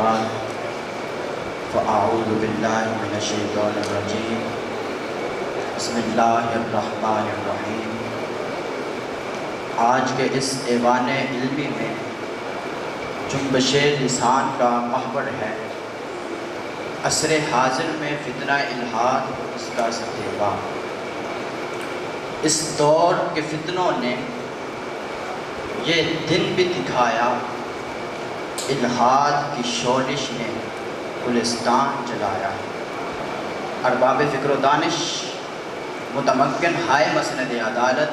بعد فاعوذ باللہ من الشیطان الرجیم بسم اللہ الرحمن الرحیم۔ آج کے اس ایوان علمی میں جنبش لسان کا محور ہے عصر حاضر میں فتنہ الحاد و اس کا ستیبہ۔ اس دور کے فتنوں نے یہ دن بھی دکھایا، الحاد کی شورش نے گلستان جلایا۔ ارباب فکر و دانش متمکن ہائے مسند عدالت،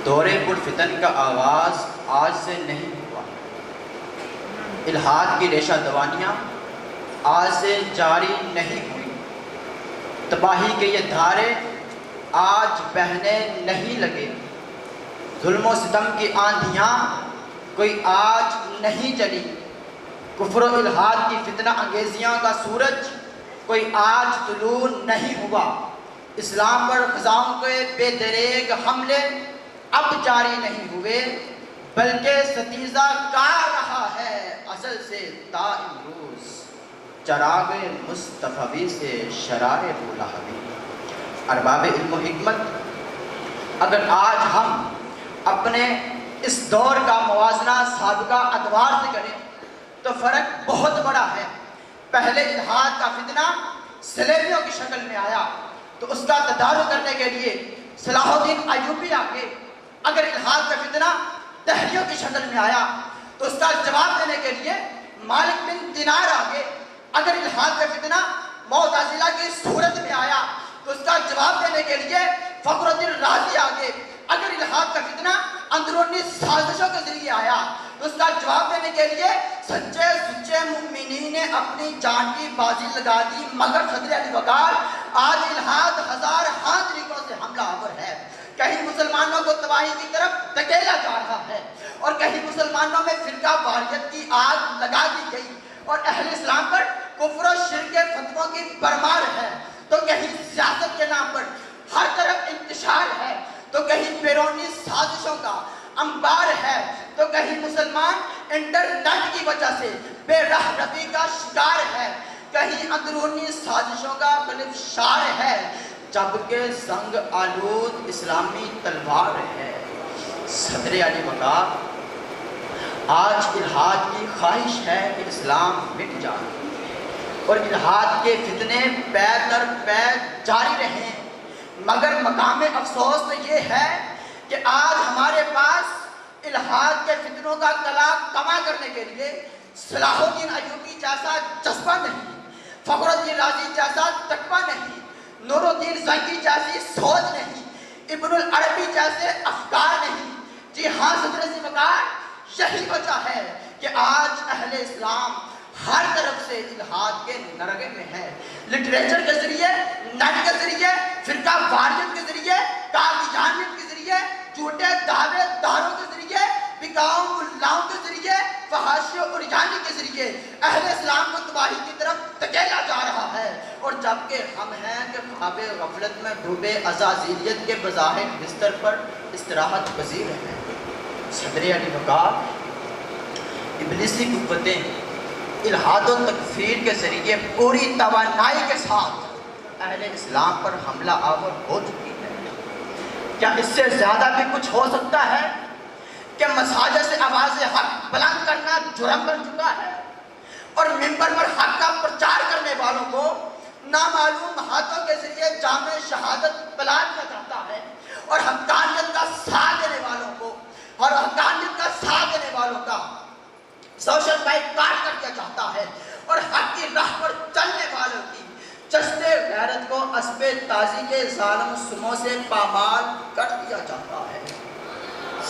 دور پرفتن کا آغاز آج سے نہیں ہوا۔ الحاد کی ریشہ دوانیاں آج سے جاری نہیں ہوئی۔ تباہی کے یہ دھارے آج بہنے نہیں لگے۔ ظلم و ستم کی آندھیاں کوئی آج نہیں چلی۔ کفر و الحاد کی فتنہ انگیزیاں کا سورج کوئی آج طلوع نہیں ہوا۔ اسلام پر خزاؤں کے بے دریغ حملے اب جاری نہیں ہوئے، بلکہ ستیزہ کار رہا ہے ازل سے تا امروز چراغ مصطفی سے شرار بولہبی۔ ارباب علم و حکمت، اگر آج ہم اپنے اس دور کا موازنہ سابقہ ادوار سے کریں تو فرق بہت بڑا ہے۔ پہلے الحاد کا فتنہ سلیبیوں کی شکل میں آیا تو اس کا تدارک کرنے کے لیے صلاح الدین ایوبی آگے۔ اگر الحاد کا فتنہ دہریوں کی شکل میں آیا تو اس کا جواب دینے کے لیے مالک بن دینار آگے۔ اگر الحاد کا فتنہ معتزلہ کی صورت میں آیا تو اس کا جواب دینے کے لیے فخر الدین رازی آگے۔ اگر الحاد کا فتنہ اندرونی سازشوں کے ذریعے آیا تو اس کا جواب دینے کے لیے سچے مومنین نے اپنی جان کی بازی لگا دی، مگر صدر علی وقار آج الحاد ہزار طریقوں سے حملہ آور ہے۔ کہیں مسلمانوں کو تباہی کی طرف دھکیلا جا رہا ہے اور کہیں مسلمانوں میں فرقہ واریت کی آگ لگا دی گئی اور اہل اسلام پر کفر و شرک کے فتووں کی برمار ہے، تو کہیں سیاست کے نام پر ہر طرف انتشار ہے، تو کہیں بیرونی سازشوں کا انبار ہے، تو کہیں مسلمان انٹرنیٹ کی وجہ سے بے راہ ربی کا شکار ہے، کہیں اندرونی سازشوں کا گلفشار ہے، جبکہ زنگ آلود اسلامی تلوار ہے۔ صدر علی وقار، آج الحاد کی خواہش ہے کہ اسلام مٹ جائے اور الحاد کے فتنے پے در پے جاری رہیں، مگر مقام افسوس تو یہ ہے کہ آج ہمارے پاس الحاد کے فتنوں کا کلا کما کرنے کے لیے صلاح الدین ایوبی جیسا جذبہ نہیں، فخر الدین رازی جیسا تقویٰ نہیں، نور الدین زنگی جیسی سوچ نہیں، ابن العربی جیسے افکار نہیں۔ جی ہاں صدر علی وقار، یہی وجہ ہے کہ آج اہل اسلام ہر طرف سے الحاد کے نرغے میں ہے۔ لٹریچر کے ذریعے، نیٹ کے ذریعے، فرقہ واریت کے ذریعے، قادیانیت کے ذریعے، جھوٹے دعوے داروں کے ذریعے، بکاؤ ملاؤں کے ذریعے، فحاشی و عریانی کے ذریعے اہل اسلام کو تباہی کی طرف دھکیلا جا رہا ہے، اور جبکہ ہم ہیں کہ خواب غفلت میں ڈوبے عزازیلیت کے بظاہر بستر پر استراحت پذیر ہیں۔ صدر علی وقار، ابلیسی قوتیں الحاد و تکفیر کے ذریعے پوری توانائی کے ساتھ اہل اسلام پر حملہ آور ہو چکی ہے۔ کیا اس سے زیادہ بھی کچھ ہو سکتا ہے کہ مساجد سے آواز حق بلند کرنا جرم بن چکا ہے اور منبر پر حق کا پرچار کرنے والوں کو نامعلوم ہاتھوں کے ذریعے جام شہادت پلان کیا جاتا ہے، اور حقانیت کا ساتھ دینے والوں کو اور حقانیت کا ساتھ دینے والوں کا سوشل بائیکاٹ کر دیا جاتا ہے، اور حق کی راہ پر چلنے والوں کی چشتے غیرت کو اسب تازی کے ظالم سموں سے پامال کر دیا جاتا ہے۔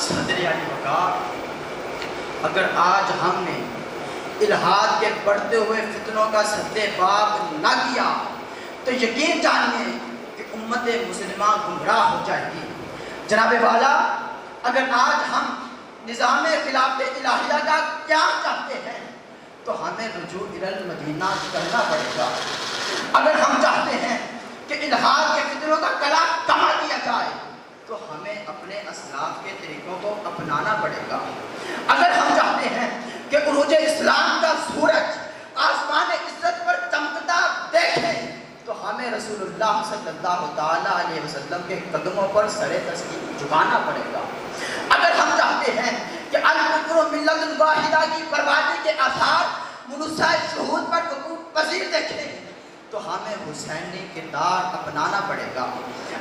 صدر علی وقار، اگر آج ہم نے الحاد کے بڑھتے ہوئے فتنوں کا سد باب نہ کیا تو یقین جانیے کہ امت مسلمہ گمراہ ہو جائے گی۔ جناب والا، اگر آج ہم نظام خلافت الہیہ کا قیام چاہتے ہیں تو ہمیں رجوع المدینہ کرنا پڑے گا۔ اگر ہم چاہتے ہیں کہ الحاد کے فتنوں کا کلا کما دیا جائے تو ہمیں اپنے اسلاف کے طریقوں کو اپنانا پڑے گا۔ اگر ہم چاہتے ہیں کہ عروج اسلام کا سورج صلی اللہ تعالیٰ علیہ وسلم کے قدموں پر سر تسلیم جھکانا پڑے گا۔ اگر ہم چاہتے ہیں کہ الکفر ملت واحدہ کی بربادی کے آثار منصہ شہود پر وقوع پذیر دیکھیں تو ہمیں حسینی کردار اپنانا پڑے گا۔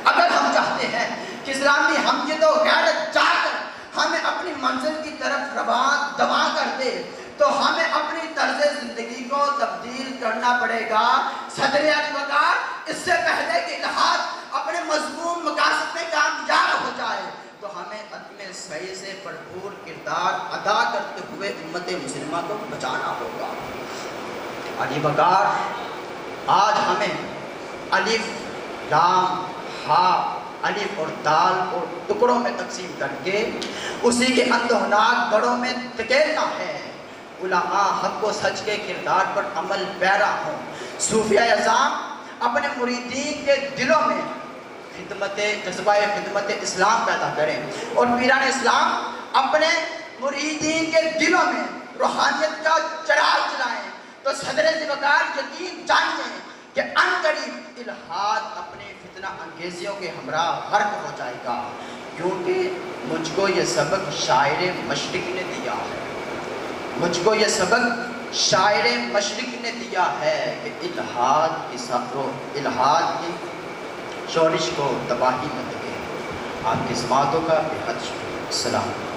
اگر ہم چاہتے ہیں کہ اسلامی ہمجد و غیرت جا کر ہمیں اپنی منزل کی طرف دواں کر دے تو ہمیں اپنی طرز زندگی کو تبدیل کرنا پڑے گا۔ صدر علی وقار اس سے پہلے کہ الحاد اپنے مضمون مقاصد میں کامیاب ہو جائے تو ہمیں عدم صحیح سے بھرپور کردار ادا کرتے ہوئے امت مسلمہ کو بچانا ہوگا۔ علی وقار آج ہمیں الف لام ہا الف اور دال کو ٹکڑوں میں تقسیم کر کے اسی کے اندھوناک گڑھوں میں دھکیلنا ہے۔ علماء حق و سچ کے کردار پر عمل پیرا ہوں، صوفیہ اعظام اپنے مریدین کے دلوں میں جذبہ خدمت اسلام پیدا کریں اور پیران اسلام اپنے مریدین کے دلوں میں روحانیت کا چراغ جلائیں تو صدر وقار یقین جانیں کہ عنقریب الحاد اپنے فتنہ انگیزیوں کے ہمراہ غرق ہو جائے گا، کیونکہ مجھ کو یہ سبق شاعر مشرق نے دیا ہے، مجھ کو یہ سبق شاعر مشرق نے دیا ہے کہ الحاد کی شورش کو تباہی مت دے۔ آپ کی سماعتوں کا بے حد شکریہ۔ السلام علیکم۔